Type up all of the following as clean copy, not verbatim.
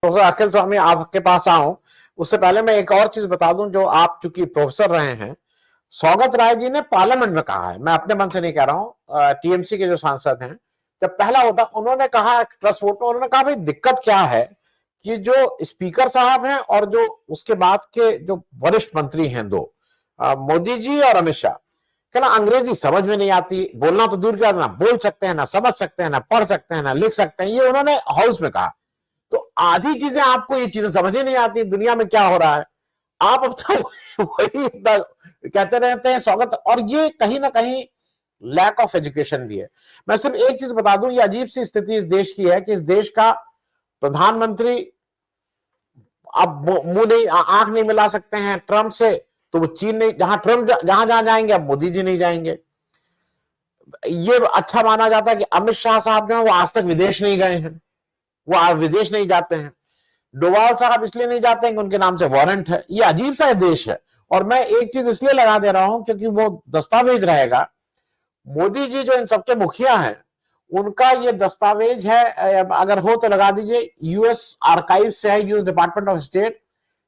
Professor अखिल स्वामी आपके पास आऊं, उससे पहले मैं एक और चीज बता दूं, जो आप चूंकि प्रोफेसर रहे हैं, सौगत राय जी ने पार्लियामेंट में कहा है, मैं अपने मन से नहीं कह रहा हूं, टीएमसी के जो सांसद हैं, जब पहला होता उन्होंने कहा ट्रस्ट वोट में, उन्होंने कहा भाई दिक्कत क्या है कि जो स्पीकर साहब हैं और जो उसके बाद के जो वरिष्ठ मंत्री हैं दो, मोदी जी और अमित शाह, कहना अंग्रेजी समझ में नहीं आती, बोलना तो दूर क्या, ना बोल सकते हैं, ना समझ सकते हैं, ना पढ़ सकते हैं, ना लिख सकते हैं, ये उन्होंने हाउस में कहा। तो आधी चीजें आपको ये चीजें समझ ही नहीं आती दुनिया में क्या हो रहा है, आप अब तो वही कहते रहते हैं स्वागत, और ये कहीं ना कहीं लैक ऑफ एजुकेशन भी है। मैं सिर्फ एक चीज बता दूं, ये अजीब सी स्थिति इस देश की है कि इस देश का प्रधानमंत्री अब मुंह नहीं आंख नहीं मिला सकते हैं ट्रंप से, तो वो चीन नहीं, जहां ट्रंप जहां जहां जाएंगे अब मोदी जी नहीं जाएंगे। ये अच्छा माना जाता है कि अमित शाह साहब जो है वो आज तक विदेश नहीं गए हैं, वो आज विदेश नहीं जाते हैं। डोवाल साहब इसलिए नहीं जाते हैं कि उनके नाम से वारंट है। ये अजीब सा देश है। और मैं एक चीज इसलिए लगा दे रहा हूं क्योंकि वो दस्तावेज रहेगा, मोदी जी जो इन सबके मुखिया हैं उनका ये दस्तावेज है, अगर हो तो लगा दीजिए, यूएस आर्काइव से है, यूएस डिपार्टमेंट ऑफ स्टेट,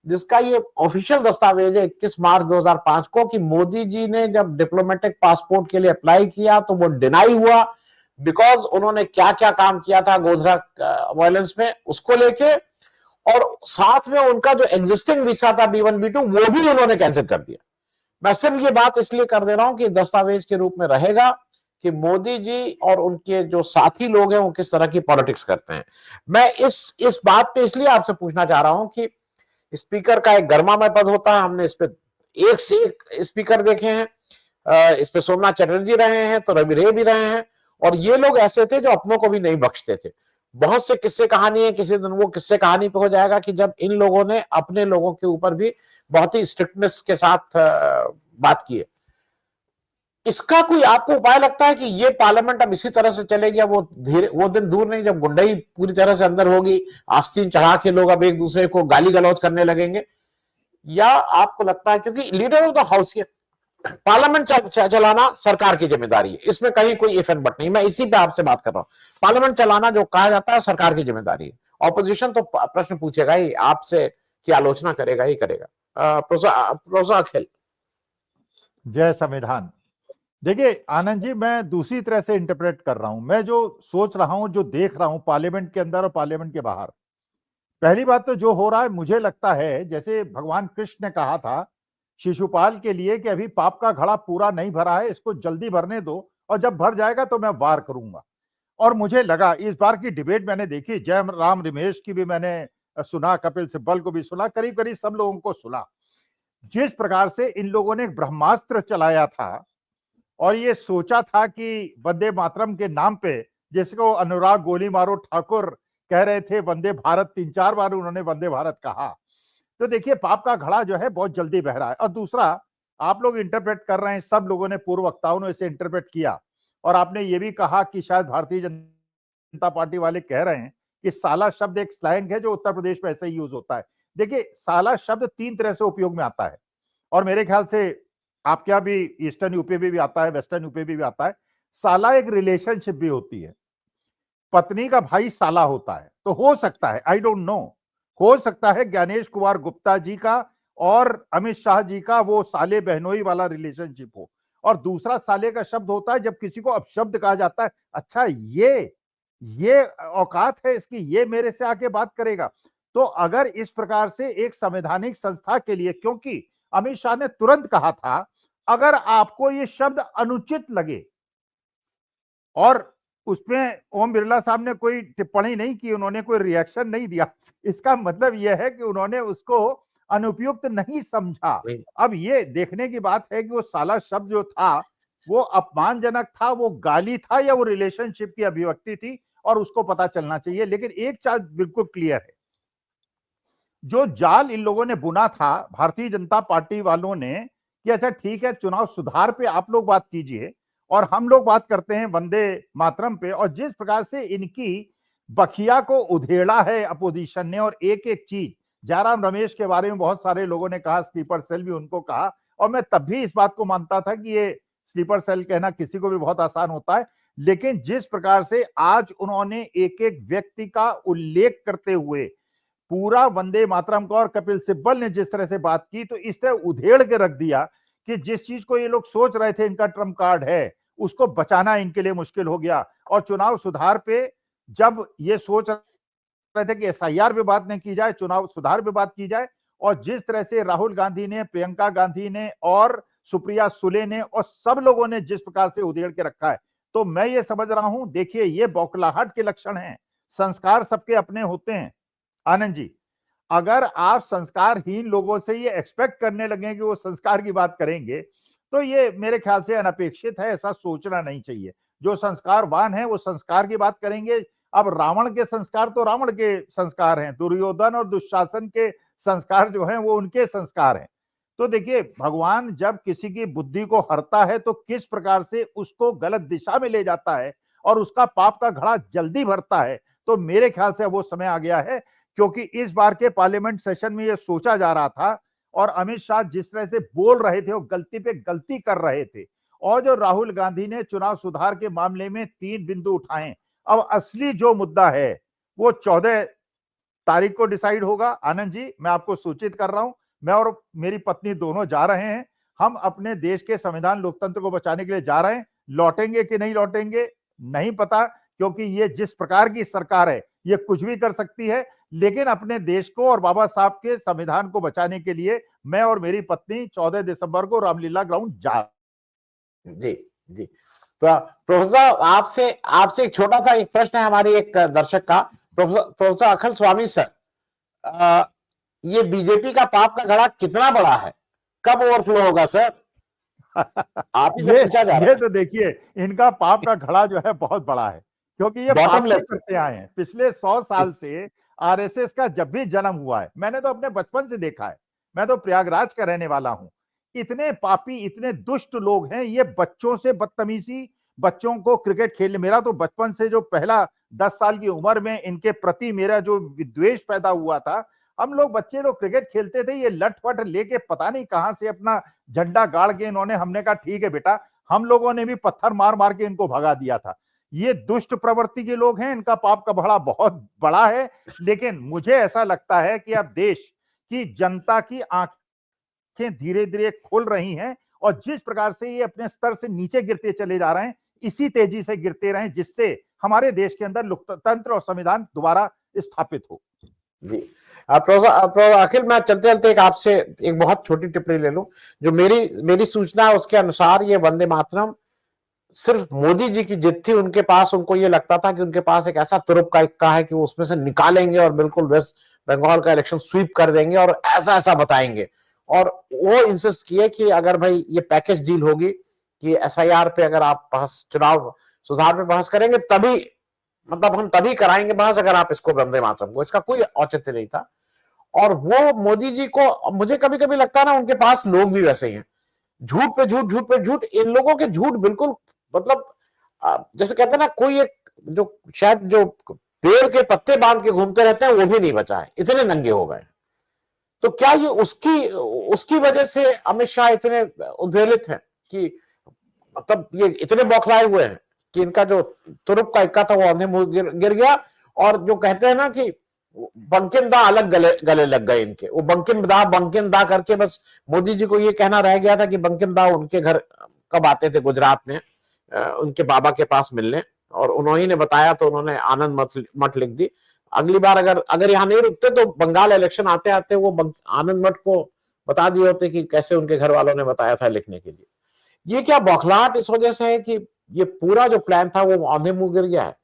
जिसका ये ऑफिशियल दस्तावेज है 21 मार्च 2005 को, कि मोदी जी ने जब डिप्लोमेटिक पासपोर्ट के लिए अप्लाई किया तो वो डिनाई हुआ, बिकॉज उन्होंने क्या क्या काम किया था गोधरा वायलेंस में उसको लेके, और साथ में उनका जो एग्जिस्टिंग वीसा था B1 B2 वो भी उन्होंने कैंसिल कर दिया। मैं सिर्फ ये बात इसलिए कर दे रहा हूं कि दस्तावेज के रूप में रहेगा कि मोदी जी और उनके जो साथी लोग हैं वो किस तरह की पॉलिटिक्स करते हैं। मैं इस बात पे इसलिए आपसे पूछना चाह रहा हूं कि स्पीकर का एक गर्मामय पद होता है, हमने इस पे एक से एक स्पीकर देखे हैं, इस पे सोमनाथ चटर्जी रहे हैं तो रवि रे भी रहे हैं, और ये लोग ऐसे थे जो अपनों को भी नहीं बख्शते थे। बहुत से किस्से कहानी है, किसी दिन वो किस्से कहानी पे हो जाएगा कि जब इन लोगों ने अपने लोगों के ऊपर भी बहुत ही स्ट्रिक्टनेस के साथ बात की है। इसका कोई आपको उपाय लगता है कि ये पार्लियामेंट अब इसी तरह से चलेगी, वो धीरे, वो दिन दूर नहीं जब गुंडई पूरी तरह से अंदर होगी, आस्तीन चढ़ा के लोग अब एक दूसरे को गाली गलौज करने लगेंगे, या आपको लगता है क्योंकि लीडर ऑफ द हाउस ये पार्लियामेंट चलाना सरकार की जिम्मेदारी है, इसमें कहीं कोई इफ एंड बट नहीं, मैं इसी पे आपसे बात कर रहा हूं। पार्लियामेंट चलाना जो कहा जाता है सरकार की जिम्मेदारी है, ऑपोजिशन तो प्रश्न पूछेगा ही आपसे कि आलोचना करेगा ही करेगा। प्रोफेसर अखिल। जय संविधान। देखिए आनंद जी, मैं दूसरी तरह से इंटरप्रेट कर रहा हूं। मैं जो सोच रहा हूं, जो देख रहा हूं पार्लियामेंट के अंदर और पार्लियामेंट के बाहर, पहली बात तो जो हो रहा है मुझे लगता है जैसे भगवान कृष्ण ने कहा था शिशुपाल के लिए कि अभी पाप का घड़ा पूरा नहीं भरा है, इसको जल्दी भरने दो और जब भर जाएगा तो मैं वार करूंगा। और मुझे लगा इस बार की डिबेट मैंने देखी, जय राम रमेश की भी मैंने सुना, कपिल सिब्बल को भी सुना, करीब करीब सब लोगों को सुना। जिस प्रकार से इन लोगों ने ब्रह्मास्त्र चलाया था और ये सोचा था कि वंदे मातरम के नाम पे, जिसको अनुराग गोली मारो ठाकुर कह रहे थे वंदे भारत, 3-4 बार उन्होंने वंदे भारत कहा। तो देखिए पाप का घड़ा जो है बहुत जल्दी बह रहा है। और दूसरा, आप लोग इंटरप्रेट कर रहे हैं, सब लोगों ने, पूर्व वक्ताओं ने इसे इंटरप्रेट किया, और आपने ये भी कहा कि शायद भारतीय जनता पार्टी वाले कह रहे हैं कि साला शब्द एक स्लैंग है जो उत्तर प्रदेश में ऐसे ही यूज होता है। देखिए साला शब्द 3 तरह से उपयोग में आता है, और मेरे ख्याल से आपके यहाँ भी ईस्टर्न यूपी में भी आता है, वेस्टर्न यूपी में भी आता है। साला एक रिलेशनशिप भी होती है, पत्नी का भाई साला होता है, तो हो सकता है, आई डोंट नो, हो सकता है ज्ञानेश कुमार गुप्ता जी का और अमित शाह जी का वो साले बहनोई वाला रिलेशनशिप हो। और दूसरा साले का शब्द होता है जब किसी को अपशब्द कहा जाता है, अच्छा ये औकात है इसकी, ये मेरे से आके बात करेगा। तो अगर इस प्रकार से एक संवैधानिक संस्था के लिए, क्योंकि अमित शाह ने तुरंत कहा था अगर आपको ये शब्द अनुचित लगे, और उसमें ओम बिरला साहब ने कोई टिप्पणी नहीं की, उन्होंने कोई रिएक्शन नहीं दिया, इसका मतलब यह है कि उन्होंने उसको अनुपयुक्त नहीं समझा। अब ये देखने की बात है कि वो साला शब्द जो था वो अपमानजनक था, वो गाली था, या वो रिलेशनशिप की अभिव्यक्ति थी, और उसको पता चलना चाहिए। लेकिन एक चीज बिल्कुल क्लियर है, जो जाल इन लोगों ने बुना था भारतीय जनता पार्टी वालों ने, कि अच्छा ठीक है चुनाव सुधार पे आप लोग बात कीजिए और हम लोग बात करते हैं वंदे मातरम पे, और जिस प्रकार से इनकी बखिया को उधेड़ा है अपोजिशन ने, और एक एक चीज, जयराम रमेश के बारे में बहुत सारे लोगों ने कहा, स्लीपर सेल भी उनको कहा, और मैं तब भी इस बात को मानता था कि ये स्लीपर सेल कहना किसी को भी बहुत आसान होता है। लेकिन जिस प्रकार से आज उन्होंने एक एक व्यक्ति का उल्लेख करते हुए पूरा वंदे मातरम का, और कपिल सिब्बल ने जिस तरह से बात की, तो इस तरह उधेड़ के रख दिया कि जिस चीज को ये लोग सोच रहे थे इनका ट्रम्प कार्ड है, उसको बचाना इनके लिए मुश्किल हो गया। और चुनाव सुधार पे जब ये सोच रहे थे कि एसआईआर पे बात नहीं की जाए, चुनाव सुधार पे बात की जाए, और जिस तरह से राहुल गांधी ने, प्रियंका गांधी ने और सुप्रिया सुले ने और सब लोगों ने जिस प्रकार से उधेड़ के रखा है, तो मैं ये समझ रहा हूं, देखिए ये बौखलाहट के लक्षण हैं। संस्कार सबके अपने होते हैं आनंद जी। अगर आप संस्कारहीन लोगों से ये एक्सपेक्ट करने लगे कि वो संस्कार की बात करेंगे, तो ये मेरे ख्याल से अनपेक्षित है, ऐसा सोचना नहीं चाहिए। जो संस्कारवान है वो संस्कार की बात करेंगे। अब रावण के संस्कार तो रावण के संस्कार हैं, दुर्योधन और दुशासन के संस्कार जो हैं वो उनके संस्कार हैं। तो देखिए, भगवान जब किसी की बुद्धि को हरता है तो किस प्रकार से उसको गलत दिशा में ले जाता है और उसका पाप का घड़ा जल्दी भरता है। तो मेरे ख्याल से वो समय आ गया है, क्योंकि इस बार के पार्लियामेंट सेशन में ये सोचा जा रहा था, और अमित शाह जिस तरह से बोल रहे थे वो गलती पे गलती कर रहे थे। और जो राहुल गांधी ने चुनाव सुधार के मामले में 3 बिंदु उठाए, अब असली जो मुद्दा है वो 14 तारीख को डिसाइड होगा। आनंद जी, मैं आपको सूचित कर रहा हूं, मैं और मेरी पत्नी दोनों जा रहे हैं। हम अपने देश के संविधान लोकतंत्र को बचाने के लिए जा रहे हैं। लौटेंगे कि नहीं लौटेंगे नहीं पता, क्योंकि ये जिस प्रकार की सरकार है ये कुछ भी कर सकती है। लेकिन अपने देश को और बाबा साहब के संविधान को बचाने के लिए मैं और मेरी पत्नी 14 दिसंबर को रामलीला ग्राउंड जा। जी जी। प्रोफेसर आपसे आपसे एक छोटा सा एक प्रश्न है हमारी एक दर्शक का। प्रोफेसर अखिल स्वामी सर, ये बीजेपी का पाप का घड़ा कितना बड़ा है, कब ओवरफ्लो होगा सर? आप ही से पूछा जा रहा ये है। तो देखिए, इनका पाप का घड़ा जो है बहुत बड़ा है, क्योंकि ये पाप ही करते आए हैं पिछले 100 साल से। आरएसएस का जब भी जन्म हुआ है, मैंने तो अपने बचपन से देखा है, मैं तो प्रयागराज का रहने वाला हूं, इतने पापी, इतने दुष्ट लोग हैं। ये बच्चों से बदतमीजी, बच्चों को क्रिकेट खेलने, मेरा तो बचपन से जो पहला 10 साल की उम्र में इनके प्रति मेरा जो विद्वेष पैदा हुआ था, हम लोग बच्चे लोग क्रिकेट खेलते थे, ये लटपट लेके पता नहीं कहां से अपना झंडा गाड़ के इन्होंने, हमने कहा ठीक है बेटा, हम लोगों ने भी पत्थर मार मार के इनको भगा दिया था। ये दुष्ट प्रवृत्ति के लोग हैं, इनका पाप का भड़ा बहुत बड़ा है। लेकिन मुझे ऐसा लगता है कि अब देश की जनता की आंखें धीरे धीरे खुल रही हैं, और जिस प्रकार से ये अपने स्तर से नीचे गिरते चले जा रहे हैं, इसी तेजी से गिरते रहें, जिससे हमारे देश के अंदर लोकतंत्र और संविधान दोबारा स्थापित हो। जी प्रोफेसर अखिल, मैं चलते चलते एक आपसे एक बहुत छोटी टिप्पणी ले लूं। जो मेरी सूचना है उसके अनुसार ये वंदे मातरम सिर्फ मोदी जी की जिद थी। उनके पास, उनको ये लगता था कि उनके पास एक ऐसा तुरुप का इक्का है कि वो उसमें से निकालेंगे और बिल्कुल वेस्ट बंगाल का इलेक्शन स्वीप कर देंगे और ऐसा ऐसा बताएंगे। और वो इंसिस्ट किए कि अगर भाई ये पैकेज डील होगी कि एसआईआर पे अगर आप बहस, चुनाव सुधार पे बहस करेंगे तभी, मतलब हम तभी कराएंगे बहस अगर आप इसको वंदे मातरम को। इसका कोई औचित्य नहीं था। और वो मोदी जी को, मुझे कभी कभी लगता है ना, उनके पास लोग भी वैसे ही हैं, झूठ पे झूठ, झूठ पे झूठ। इन लोगों के झूठ बिल्कुल, मतलब जैसे कहते हैं ना, कोई एक जो शायद जो पेड़ के पत्ते बांध के घूमते रहते हैं वो भी नहीं बचा है, इतने नंगे हो गए। तो क्या ये उसकी वजह से अमित शाह इतने उद्वेलित हैं कि, मतलब ये इतने बौखलाए हुए हैं कि इनका जो तुरुप का इक्का था वो अंधे मुंह गिर गया। और जो कहते हैं ना कि बंकिम दा अलग गले लग गए इनके, वो बंकिम दा करके बस मोदी जी को ये कहना रह गया था कि बंकिम दा उनके घर कब आते थे गुजरात में उनके बाबा के पास मिलने, और उन्होंने ने बताया तो उन्होंने आनंद मठ लिख दी। अगली बार अगर यहाँ नहीं रुकते तो बंगाल इलेक्शन आते आते वो आनंद मठ को बता दिए होते कि कैसे उनके घर वालों ने बताया था लिखने के लिए। ये क्या बौखलाहट इस वजह से है कि ये पूरा जो प्लान था वो आधे मुंह गिर गया है?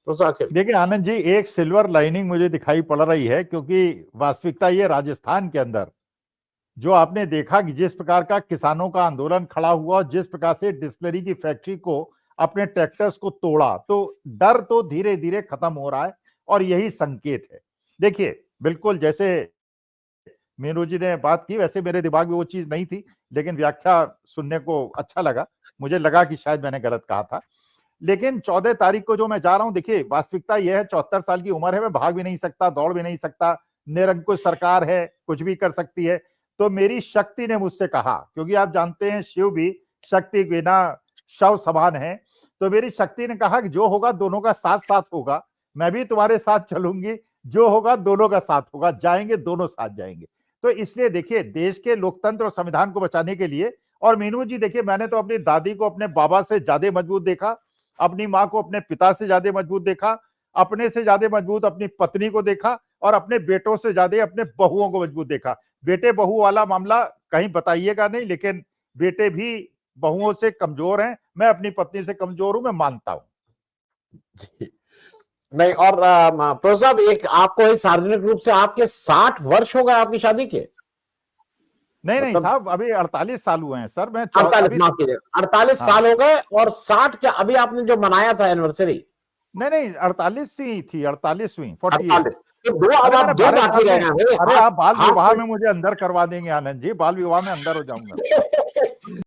देखिए आनंद जी, एक सिल्वर लाइनिंग मुझे दिखाई पड़ रही है, क्योंकि वास्तविकता ये राजस्थान के अंदर जो आपने देखा कि जिस प्रकार का किसानों का आंदोलन खड़ा हुआ, जिस प्रकार से डिस्टिलरी की फैक्ट्री को अपने ट्रैक्टर्स को तोड़ा, तो डर तो धीरे धीरे खत्म हो रहा है, और यही संकेत है। देखिए, बिल्कुल जैसे मीनू जी ने बात की, वैसे मेरे दिमाग में वो चीज नहीं थी, लेकिन व्याख्या सुनने को अच्छा लगा। मुझे लगा कि शायद मैंने गलत कहा था। लेकिन 14 तारीख को जो मैं जा रहा हूं, देखिए वास्तविकता यह है, 74 साल की उम्र है, मैं भाग भी नहीं सकता, दौड़ भी नहीं सकता, निरंकुश सरकार है, कुछ भी कर सकती है। तो मेरी शक्ति ने मुझसे कहा, क्योंकि आप जानते हैं शिव भी शक्ति बिना शव समान है, तो मेरी शक्ति ने कहा कि जो होगा दोनों का साथ साथ होगा, मैं भी तुम्हारे साथ चलूंगी, जो होगा दोनों का साथ होगा, जाएंगे दोनों साथ जाएंगे। तो इसलिए देखिए, देश के लोकतंत्र और संविधान को बचाने के लिए, और मीनू जी देखिए, मैंने तो अपनी दादी को अपने बाबा से ज्यादा मजबूत देखा, अपनी माँ को अपने पिता से ज्यादा मजबूत देखा, अपने से ज्यादा मजबूत अपनी पत्नी को देखा, और अपने बेटों से ज्यादा अपने बहुओं को मजबूत देखा। बेटे बहू वाला मामला कहीं बताइएगा नहीं, लेकिन बेटे भी बहुओं से कमजोर हैं। मैं अपनी पत्नी से कमजोर हूं, मैं मानता हूं। नहीं, और प्रोफेसर साहब, एक आपको एक सार्वजनिक रूप से आपके 60 वर्ष हो गए आपकी शादी के? नहीं नहीं मतलब साहब, अभी 48 साल हुए हैं सर। मैं 48, माफ कीजिए, 48 हाँ। साल हो गए, और 60 क्या अभी आपने जो मनाया था एनिवर्सरी? नहीं नहीं, 48वीं थी, 48वीं 48। 48, तो दो, अब अरे आप मैंने दो 12 बाकी साल रह में, गए भाई। अरे आप बाल हाथ विवाह में में मुझे अंदर करवा देंगे आनंद जी, बाल विवाह में अंदर हो जाऊंगा।